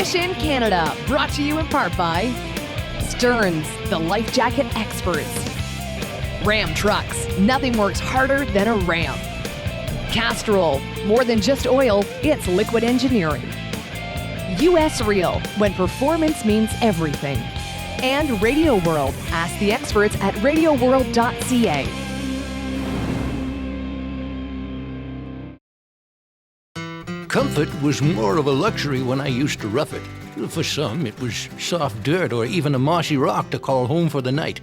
Fishing Canada, brought to you in part by Stearns, the life jacket experts. Ram Trucks, nothing works harder than a Ram. Castrol, more than just oil, it's liquid engineering. US Reel, when performance means everything. And Radio World, ask the experts at radioworld.ca. Comfort was more of a luxury when I used to rough it. For some, it was soft dirt or even a mossy rock to call home for the night.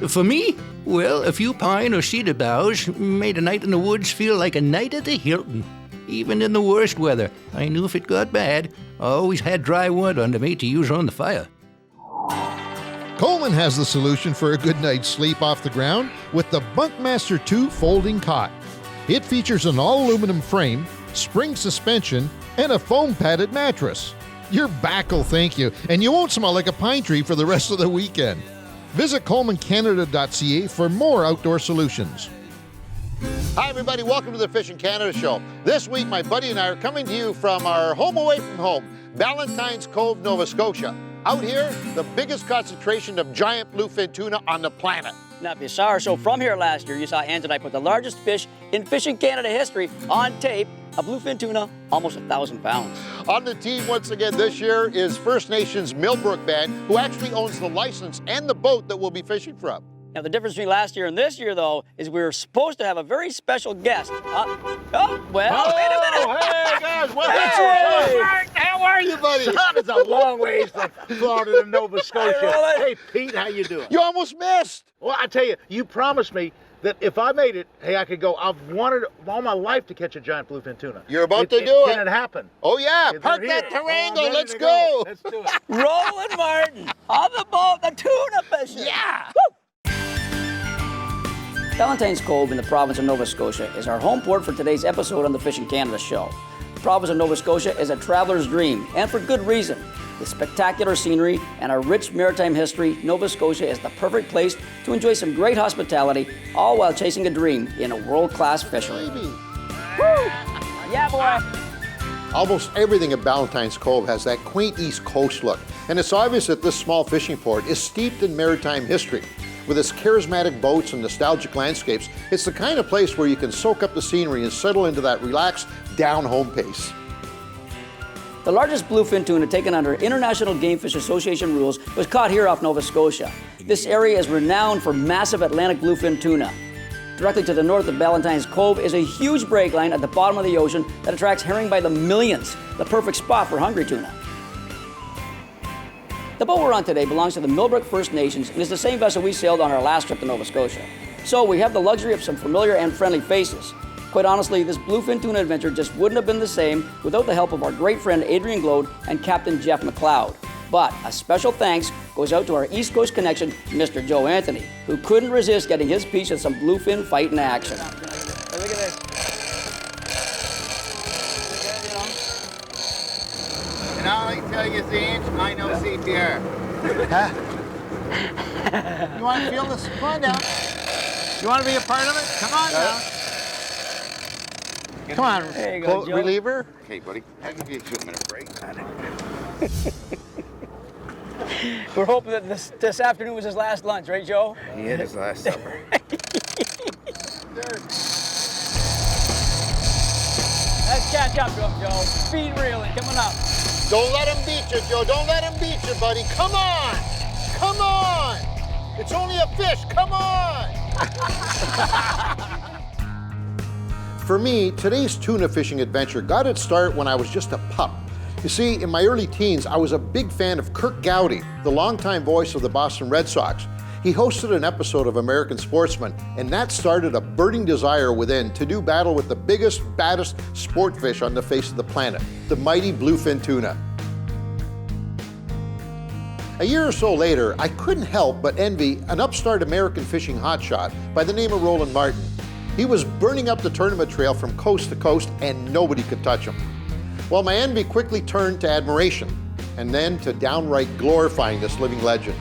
For me, well, a few pine or cedar boughs made a night in the woods feel like a night at the Hilton. Even in the worst weather, I knew if it got bad, I always had dry wood under me to use on the fire. Coleman has the solution for a good night's sleep off the ground with the Bunkmaster 2 folding cot. It features an all-aluminum frame, spring suspension, and a foam-padded mattress. Your back will thank you, and you won't smell like a pine tree for the rest of the weekend. Visit ColemanCanada.ca for more outdoor solutions. Hi everybody, welcome to the Fishing Canada Show. This week my buddy and I are coming to you from our home away from home, Valentine's Cove, Nova Scotia. Out here, the biggest concentration of giant bluefin tuna on the planet. Not bizarre. So from here last year, you saw Ange and I put the largest fish in Fishing Canada history on tape, a bluefin tuna, almost 1,000 pounds. On the team once again this year is First Nations Millbrook Band, who actually owns the license and the boat that we'll be fishing from. Now the difference between last year and this year, though, is we were supposed to have a very special guest. Wait a minute. Hey guys, what How are you, buddy? Son, it's a long ways from Florida to Nova Scotia. Hey, Pete, how you doing? You almost missed. Well, I tell you, you promised me that if I made it, hey, I could go. I've wanted all my life to catch a giant bluefin tuna. You're about to do it. Can it happen? Oh yeah, park that Tarango, let's go. Let's do it. Roland Martin on the boat, the tuna fishing. Yeah. Woo! Valentine's Cove in the province of Nova Scotia is our home port for today's episode on the Fishing Canada Show. The province of Nova Scotia is a traveler's dream, and for good reason. With spectacular scenery and a rich maritime history, Nova Scotia is the perfect place to enjoy some great hospitality, all while chasing a dream in a world-class fishery. Woo! Yeah, boy! Almost everything at Valentine's Cove has that quaint East Coast look, and it's obvious that this small fishing port is steeped in maritime history. With its charismatic boats and nostalgic landscapes, it's the kind of place where you can soak up the scenery and settle into that relaxed, down-home pace. The largest bluefin tuna taken under International Game Fish Association rules was caught here off Nova Scotia. This area is renowned for massive Atlantic bluefin tuna. Directly to the north of Valentine's Cove is a huge break line at the bottom of the ocean that attracts herring by the millions, the perfect spot for hungry tuna. The boat we're on today belongs to the Millbrook First Nations and is the same vessel we sailed on our last trip to Nova Scotia. So we have the luxury of some familiar and friendly faces. Quite honestly, this bluefin tuna adventure just wouldn't have been the same without the help of our great friend Adrian Glode and Captain Jeff McLeod. But a special thanks goes out to our East Coast connection, Mr. Joe Anthony, who couldn't resist getting his piece of some bluefin fight in action. Hey, look at this. And all I can tell you is, Ange, I know CPR. Huh? You want to feel this? Come on down. You want to be a part of it? Come on down. Come on, There you go, Joe. reliever. Okay, buddy. I'll give you a 2-minute break. We're hoping that this afternoon was his last lunch, right, Joe? He had his last supper. Let's catch up to him, Joe. Speed reeling, coming up. Don't let him beat you, Joe. Don't let him beat you, buddy. Come on. Come on. It's only a fish. Come on. For me, today's tuna fishing adventure got its start when I was just a pup. You see, in my early teens, I was a big fan of Kirk Gowdy, the longtime voice of the Boston Red Sox. He hosted an episode of American Sportsman, and that started a burning desire within to do battle with the biggest, baddest sport fish on the face of the planet, the mighty bluefin tuna. A year or so later, I couldn't help but envy an upstart American fishing hotshot by the name of Roland Martin. He was burning up the tournament trail from coast to coast, and nobody could touch him. Well, my envy quickly turned to admiration, and then to downright glorifying this living legend.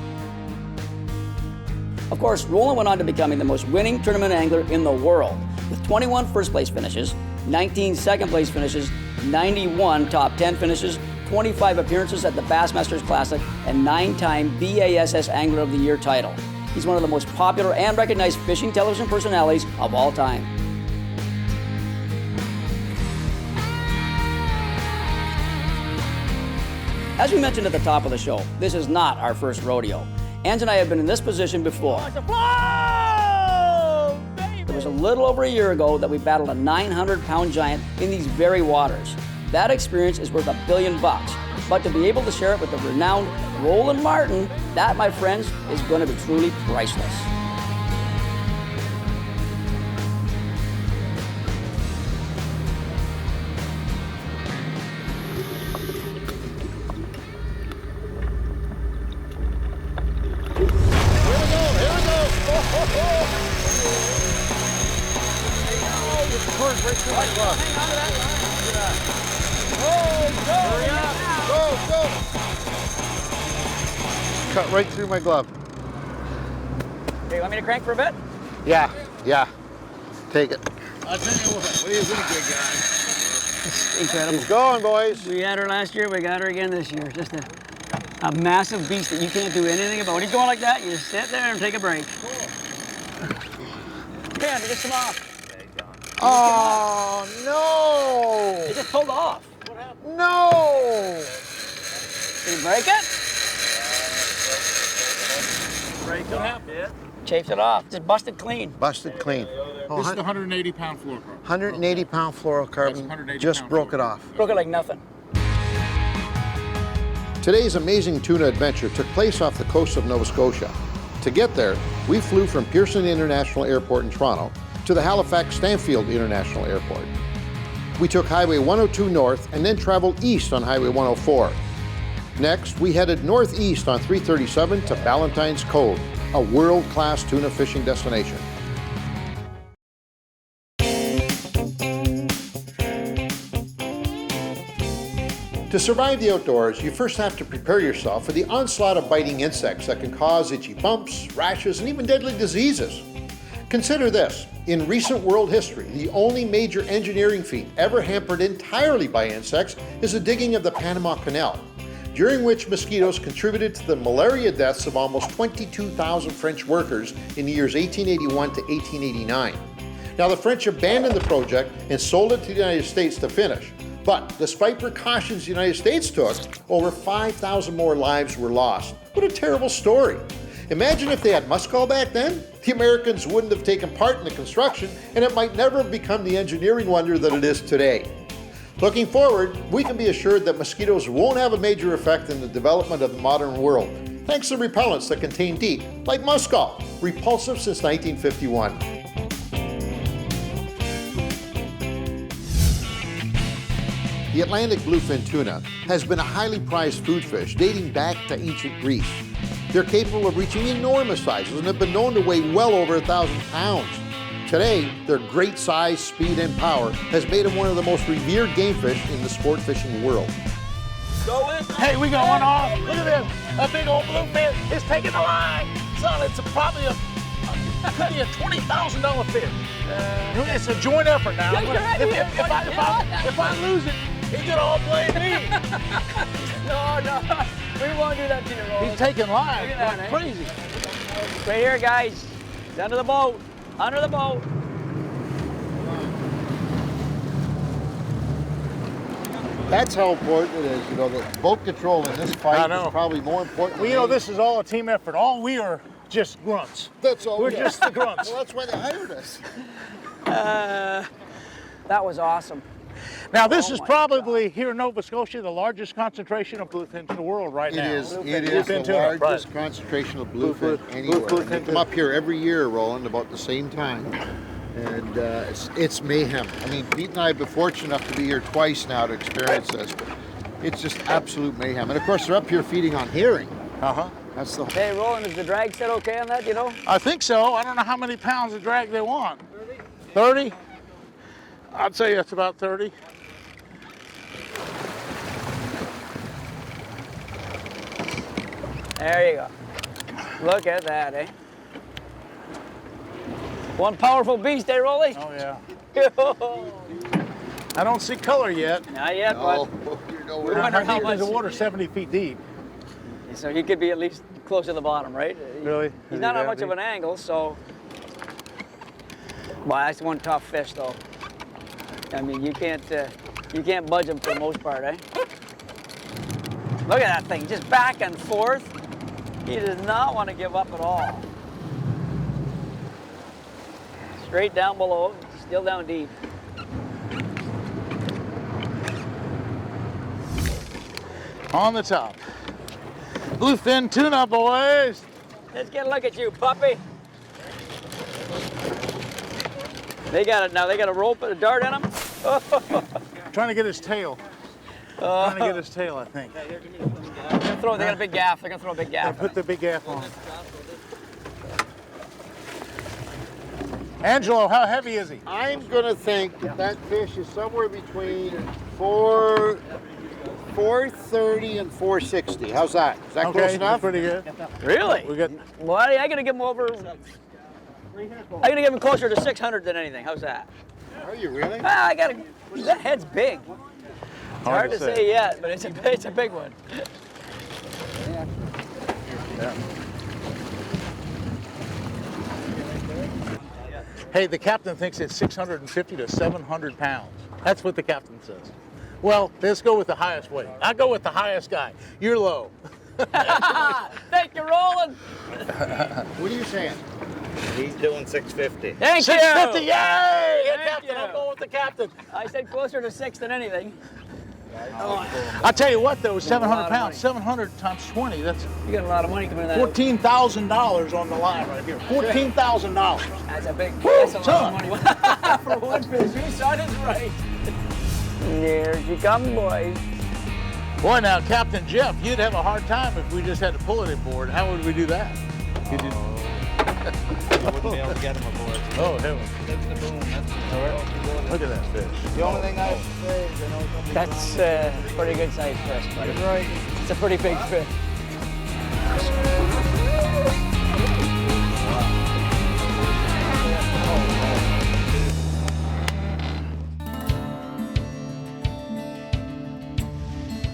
Of course, Roland went on to becoming the most winning tournament angler in the world, with 21 first place finishes, 19 second place finishes, 91 top 10 finishes, 25 appearances at the Bassmasters Classic and 9-time BASS Angler of the Year title. He's one of the most popular and recognized fishing television personalities of all time. As we mentioned at the top of the show, this is not our first rodeo. Ange and I have been in this position before. It was a little over a year ago that we battled a 900-pound giant in these very waters. That experience is worth $1 billion, but to be able to share it with the renowned Roland Martin, that, my friends, is going to be truly priceless. Cut right through my glove. Hey, you want me to crank for a bit? Yeah. Take it. I'll tell you what do you think, big guy? It's incredible. Keep going, boys. We had her last year, we got her again this year. Just a massive beast that you can't do anything about. When he's going like that, you just sit there and take a break. Man, just come off. Oh, no! It just pulled off. What happened? No! Did you break it? What happened? Yeah. Chafed it off. Just busted clean. Busted clean. This is the 180-pound fluorocarbon. 180-pound fluorocarbon. Just broke it off. Broke it like nothing. Today's amazing tuna adventure took place off the coast of Nova Scotia. To get there, we flew from Pearson International Airport in Toronto to the Halifax Stanfield International Airport. We took Highway 102 north and then traveled east on Highway 104. Next, we headed northeast on 337 to Ballantyne's Cove, a world-class tuna fishing destination. To survive the outdoors, you first have to prepare yourself for the onslaught of biting insects that can cause itchy bumps, rashes, and even deadly diseases. Consider this. In recent world history, the only major engineering feat ever hampered entirely by insects is the digging of the Panama Canal, during which mosquitoes contributed to the malaria deaths of almost 22,000 French workers in the years 1881 to 1889. Now, the French abandoned the project and sold it to the United States to finish. But despite precautions the United States took, over 5,000 more lives were lost. What a terrible story. Imagine if they had muskol back then. The Americans wouldn't have taken part in the construction, and it might never have become the engineering wonder that it is today. Looking forward, we can be assured that mosquitoes won't have a major effect in the development of the modern world, thanks to repellents that contain DEET, like muskol, repulsive since 1951. The Atlantic bluefin tuna has been a highly prized food fish dating back to ancient Greece. They're capable of reaching enormous sizes and have been known to weigh well over 1,000 pounds. Today, their great size, speed, and power has made them one of the most revered game fish in the sport fishing world. Hey, we got one off. Look at this. A big old bluefin is taking the line. Son, it's probably could be a $20,000 fish. It's a joint effort now. If I lose it, he's gonna all blame me. No, we won't do that to you, Roland. He's taking line Look at that, like eh? crazy. Right here, guys. It's under the boat. Under the boat. That's how important it is, that boat control in this fight is probably more important. Well, this is all a team effort. All we are just grunts. That's all. We're just the grunts. Well, that's why they hired us. That was awesome. Now, this is probably here in Nova Scotia the largest concentration of bluefin in the world right now. It is Bluefin the tuna, largest right. concentration of bluefin anywhere. Bluefin They come up here every year, Roland, about the same time. And it's mayhem. I mean, Pete and I have been fortunate enough to be here twice now to experience this, but it's just absolute mayhem. And of course, they're up here feeding on herring. That's the Hey, Roland, is the drag set okay on that, I think so. I don't know how many pounds of drag they want. 30? I'd say that's about 30. There you go. Look at that, eh? One powerful beast, eh, Rolly? Oh, yeah. I don't see color yet. Not yet, Oh, bud. you're go We with. wonder I how think much. the water's 70 feet deep. So he could be at least close to the bottom, right? Really? He's Is not he on that much of deep? an angle, so. Well, that's one tough fish, though. I mean, you can't budge him for the most part, eh? Look at that thing, just back and forth. He does not want to give up at all. Straight down below, still down deep. On the top. Bluefin tuna, boys. Let's get a look at you, puppy. They got it now. They got a rope and a dart in them. Trying to get his tail. Trying to get his tail, I think. They got a big gaff. They're gonna throw a big gaff. Put the big gaff on. Angelo, how heavy is he? I'm gonna think that fish is somewhere between 430 and 460. How's that? Is that close Okay, enough? that's pretty good. Really? We got Well, I gotta give him over. I gotta give him closer to 600 than anything. How's that? Are you really? Ah, I gotta. That head's big. It's hard to say yet, but it's a big one. Hey, the captain thinks it's 650 to 700 pounds. That's what the captain says. Well, let's go with the highest weight. I go with the highest guy. You're low. Thank you, Roland. What are you saying? He's doing 650. Thank 650, you. yay! Hey, Thank captain, you. I'm going with the captain. I said closer to 6 than anything. I'll tell you what, though, lot 700 of pounds, 700 times 20, that's You got a lot of money coming in that. $14,000 on the line right here. $14,000. That's a big. Woo, That's a lot son. of money for one fish. Your son is right. There she comes, boys. Boy, now, Captain Jeff, you'd have a hard time if we just had to pull it aboard. How would we do that? Could you... You wouldn't be able to get him aboard. Oh, heavens. That's the boom. That's All right. Look at that fish. the only thing I have to say is I know somebody. That's pretty good size fish, buddy. Right. It's a pretty big fish.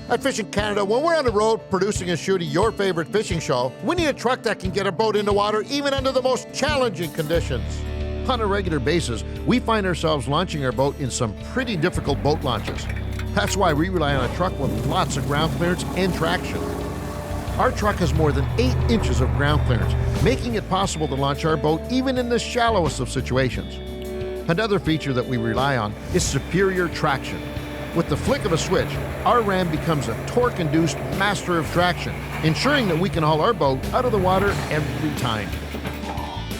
At Fishing Canada, when we're on the road producing and shooting your favorite fishing show, we need a truck that can get a boat into water even under the most challenging conditions. On a regular basis, we find ourselves launching our boat in some pretty difficult boat launches. That's why we rely on a truck with lots of ground clearance and traction. Our truck has more than 8 inches of ground clearance, making it possible to launch our boat even in the shallowest of situations. Another feature that we rely on is superior traction. With the flick of a switch, our ram becomes a torque-induced master of traction, ensuring that we can haul our boat out of the water every time.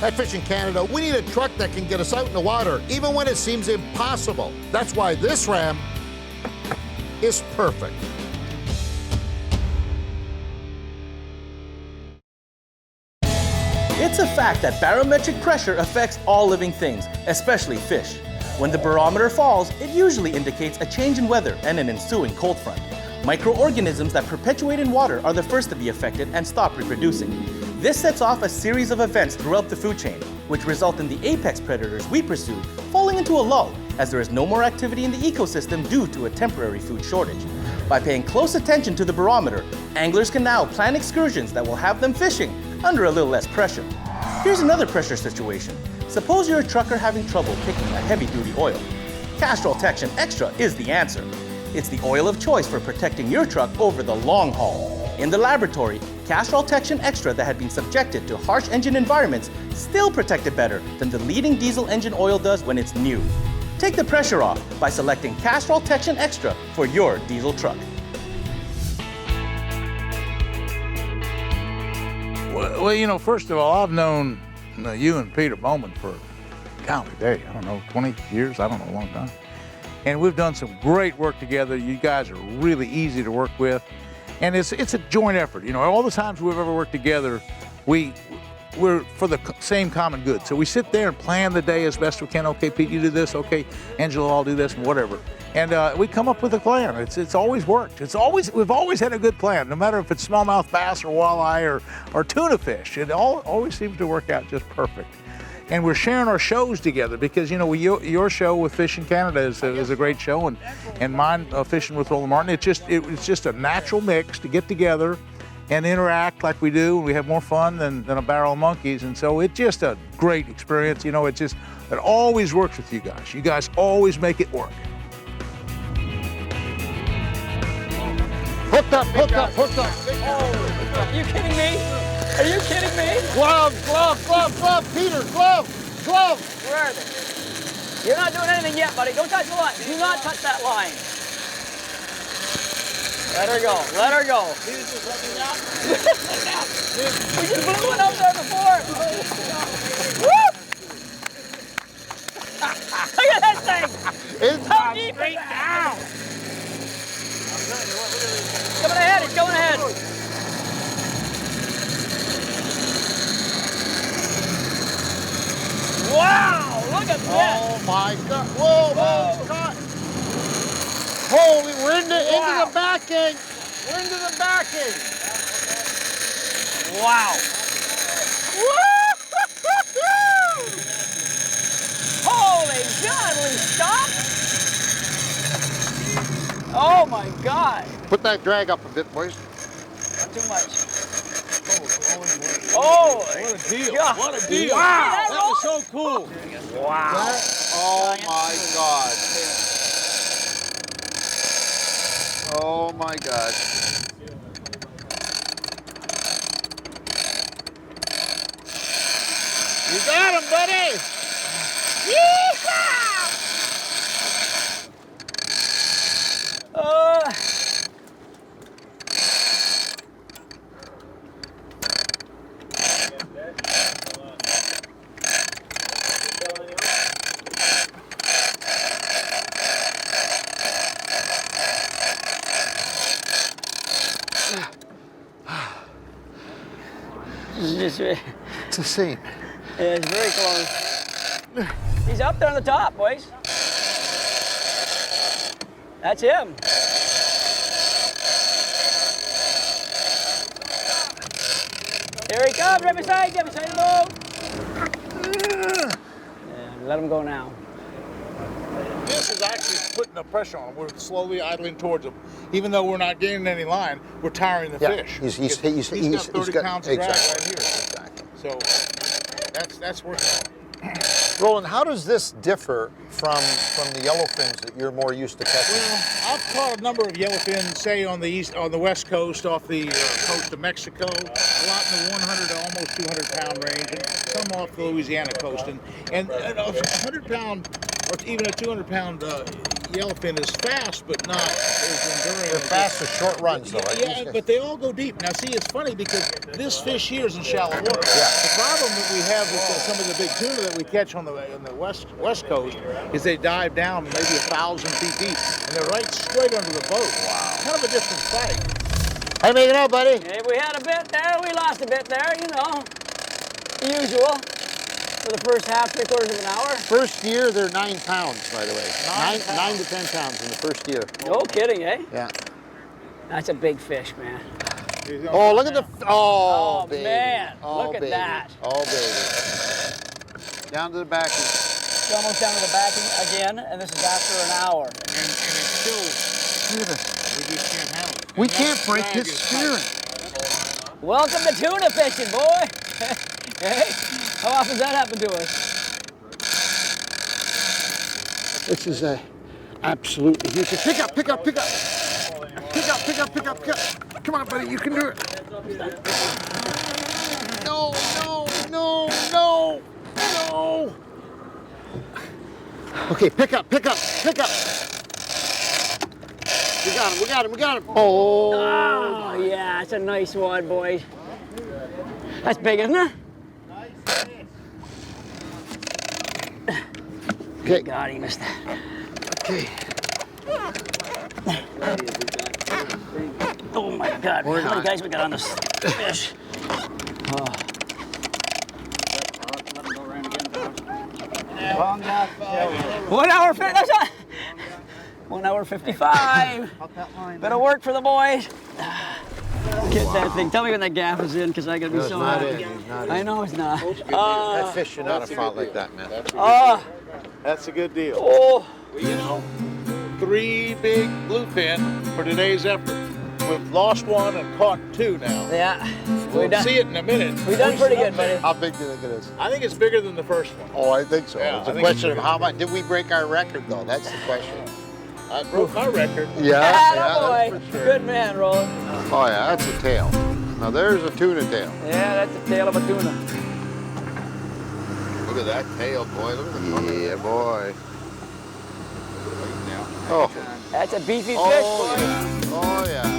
At Fishing Canada, we need a truck that can get us out in the water, even when it seems impossible. That's why this ram is perfect. It's a fact that barometric pressure affects all living things, especially fish. When the barometer falls, it usually indicates a change in weather and an ensuing cold front. Microorganisms that perpetuate in water are the first to be affected and stop reproducing. This sets off a series of events throughout the food chain, which result in the apex predators we pursue falling into a lull, as there is no more activity in the ecosystem due to a temporary food shortage. By paying close attention to the barometer, anglers can now plan excursions that will have them fishing under a little less pressure. Here's another pressure situation. Suppose you're a trucker having trouble picking a heavy-duty oil. Castrol Tection Extra is the answer. It's the oil of choice for protecting your truck over the long haul. In the laboratory, Castrol Tection Extra that had been subjected to harsh engine environments still protected better than the leading diesel engine oil does when it's new. Take the pressure off by selecting Castrol Tection Extra for your diesel truck. Well, you know, first of all, I've known you and Peter Bowman for, golly day, I don't know, 20 years, I don't know, a long time. And we've done some great work together. You guys are really easy to work with. And it's a joint effort. You know, all the times we've ever worked together, we're for the same common good. So we sit there and plan the day as best we can. Okay, Pete, you do this. Okay, Angelo, I'll do this, whatever. And we come up with a plan. It's always worked. We've always had a good plan, no matter if it's smallmouth bass or walleye or tuna fish. It always seems to work out just perfect. and we're sharing our shows together because, you know, your show with Fishing Canada is a great show, and mine, Fishing with Roland Martin. It's just a natural mix to get together and interact like we do. We have more fun than a barrel of monkeys, and so it's just a great experience. You know, it always works with you guys. You guys always make it work. Hooked up, hooked up, hooked up. Oh, are you kidding me? Are you kidding me? Glove, glove, glove, glove, Peter, glove, glove. Where are they? You're not doing anything yet, buddy. Don't touch the line. Do not touch that line. Let her go. Let her go. We just blew one up there before. Woo! Look at that thing. It's How deep is Straight that? down. It's coming ahead. It's going ahead. Wow! Look at that. Oh my God! Whoa, whoa, caught! Holy, we're into the backing. We're into the backing. Wow! Holy godly stop! Oh my God! Put that drag up a bit, boys. Not too much. Oh, What a deal. God. What a deal. Wow. That was so cool. Wow! Oh my God! Oh my God! You got him, buddy. It's the same. It's very close. He's up there on the top, boys. That's him. Here he comes, right beside you, beside the boat. Yeah, let him go now. This is actually putting the pressure on him. We're slowly idling towards him. Even though we're not gaining any line, we're tiring the fish. He's got 30 pounds of drag right here. Exactly. So that's working on. Roland, how does this differ from the yellowfins that you're more used to catching? Well, I've caught a number of yellowfin, say on the west coast, off the coast of Mexico, a lot in the 100 to almost 200 pound range, and some off the Louisiana coast. And a 100 pound or even a 200 pound yellowfin is fast, but not as enduring. They're fast with short runs, though, right? Yeah, but they all go deep. Now, see, it's funny because this fish here is in shallow water. Yeah. The problem that we have with some of the big tuna that we catch on the west coast is they dive down maybe 1,000 feet deep, and they're right straight under the boat. Wow. Kind of a different sight. How you making out, buddy? Hey, we had a bit there, we lost a bit there, you know. The usual. For the first half, 3/4 of an hour. First year, they're 9 pounds, by the way. 9 to 10 pounds in the first year. No kidding, eh? Yeah. That's a big fish, man. Oh, look at the... Oh, baby. Man, Oh, look at baby. that. Oh, baby. Down to the back. It's almost down to the backing again, and this is after an hour. And it's still, Look at this. we just can't handle it. We And can't that break drag his is spirit. Welcome to tuna fishing, boy. Hey, how often does that happen to us? This is a absolutely huge. Pick up, pick up, pick up. Pick up, pick up, pick up, pick up. Come on, buddy, you can do it. No, no, no, no, no. Okay, pick up, pick up, pick up. We got him, we got him, we got him. Oh. Oh, yeah, it's a nice one, boys. That's big, isn't it? Okay. God, he missed that. Okay. Oh my God, how many guys we got on this fish? Oh. 1 hour, that's not, 1 hour 55. Bit of work for the boys. Get that thing. Tell me when that gaff is in, because I gotta be so happy. I know it's not. That fish should not have fought like that, man. That's a good deal. Oh, Well, you know, 3 big bluefin for today's effort. We've lost 1 and caught 2 now. yeah. We'll see it in a minute. We done pretty good, buddy. How big do you think it is? I think it's bigger than the first one. Oh, I think so. Yeah, It's I a think question it's of how much. Did we break our record, though? That's the question. I broke my record. Yeah, Attaboy. that's for sure. Good man, Roland. Oh, yeah, that's a tail. Now, there's a tuna tail. Yeah, that's the tail of a tuna. Look at that tail, boy. Look at the color. Yeah, boy. Oh. That's a beefy fish, Oh, boy. yeah. Oh, yeah.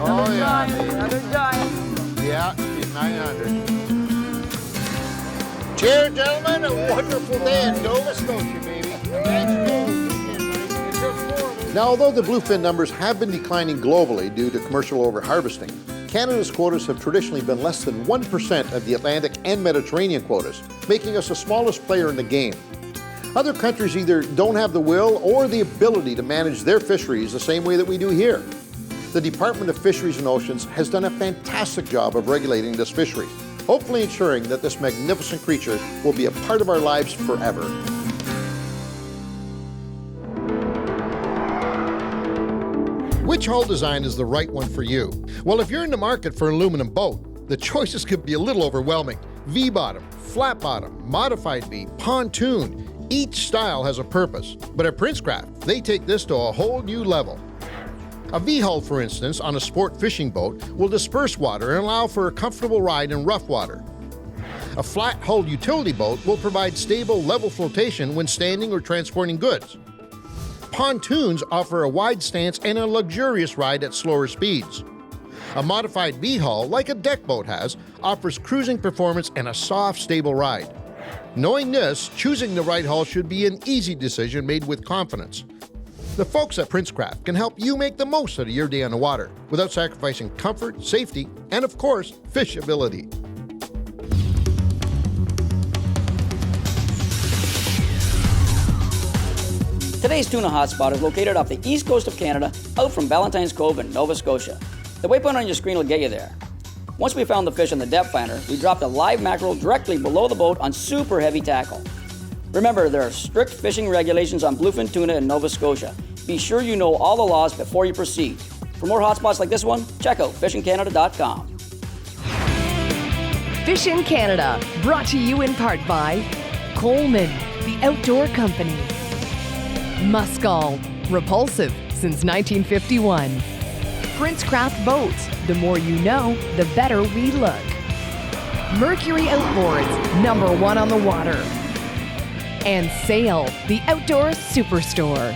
Another Oh, yeah. giant, another giant. Yeah, he's 900. Cheers, gentlemen. A wonderful day in Nova Scotia, baby. Now, although the bluefin numbers have been declining globally due to commercial overharvesting, Canada's quotas have traditionally been less than 1% of the Atlantic and Mediterranean quotas, making us the smallest player in the game. Other countries either don't have the will or the ability to manage their fisheries the same way that we do here. The Department of Fisheries and Oceans has done a fantastic job of regulating this fishery, hopefully ensuring that this magnificent creature will be a part of our lives forever. Which hull design is the right one for you? Well, if you're in the market for an aluminum boat, the choices could be a little overwhelming. V-bottom, flat bottom, modified V, pontoon. Each style has a purpose, but at Princecraft, they take this to a whole new level. A V-hull, for instance, on a sport fishing boat will disperse water and allow for a comfortable ride in rough water. A flat-hulled utility boat will provide stable, level flotation when standing or transporting goods. Pontoons offer a wide stance and a luxurious ride at slower speeds. A modified V-hull, like a deck boat has, offers cruising performance and a soft, stable ride. Knowing this, choosing the right hull should be an easy decision made with confidence. The folks at Princecraft can help you make the most out of your day on the water without sacrificing comfort, safety, and of course, fishability. Today's tuna hotspot is located off the east coast of Canada, out from Valentine's Cove in Nova Scotia. The waypoint on your screen will get you there. Once we found the fish on the depth finder, we dropped a live mackerel directly below the boat on super heavy tackle. Remember, there are strict fishing regulations on bluefin tuna in Nova Scotia. Be sure you know all the laws before you proceed. For more hotspots like this one, check out fishingcanada.com. Fish in Canada, brought to you in part by Coleman, the outdoor company. Muscal, repulsive since 1951. Princecraft boats, the more you know, the better we look. Mercury Outboards, #1 on the water. And Sail, the outdoor superstore.